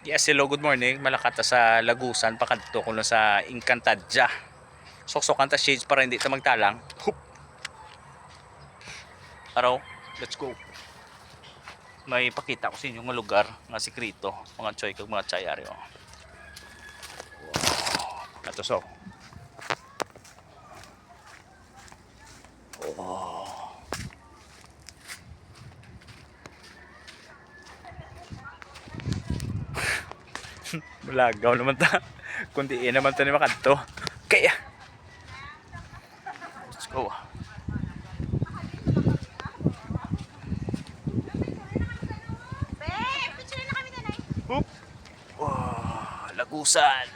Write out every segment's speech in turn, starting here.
Yes, hello, good morning. Malakat ta sa Lagusan, pakadto ko na sa Encantadia. Soksokan ta shades para hindi ta magtalang. Hup. Araw, let's go. May pakita ko sa inyo nga lugar, nga sikrito, mga choy kag mga chayari. Oh. Wow. Ito so. Oh. Malagaw naman ta. Kundi naman ta ni makadto. Kaya. Let's go. Hup. Wow, Lagusan.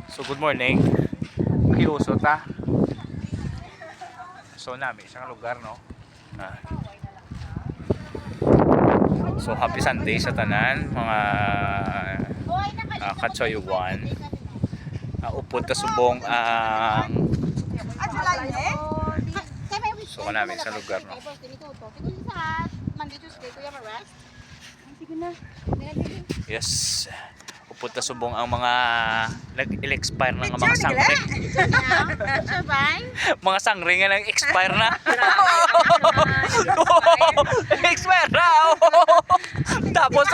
So good morning. Kiuso ta. So namin isang lugar no. So happy Sunday sa tanan mga katsoyuan. Upod ta subong ang so namin sa lugar no. Yes. Upod ta subong ang mga nag-expire na mga sangre. Mga sangre nga nag-expire na. Expire na. Tapos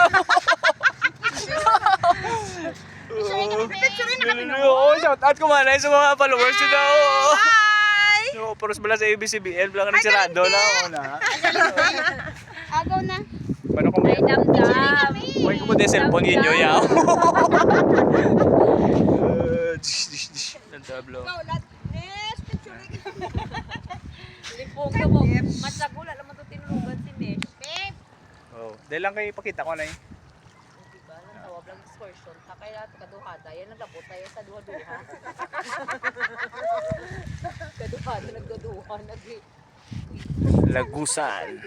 shout out ko man sa mga followers nyo daw. Hi! So, paros bala sa ABCBN, bala ka nagsirado na ako na. Agaw na. Paano kung may Dam-dam. may kumuha yung cellphone ninyo, yaw. Nantablo. Lipog ka mo. Masagula naman ito tinulugan si Mesh. Babe! Oh, dahil lang kayo ipakita ko na eh. Diba? Nang tawag lang excursion. Kaya kaduhada. Yan ang labot tayo sa duha-duha. Kaduhada, nagduduha. Lagusan.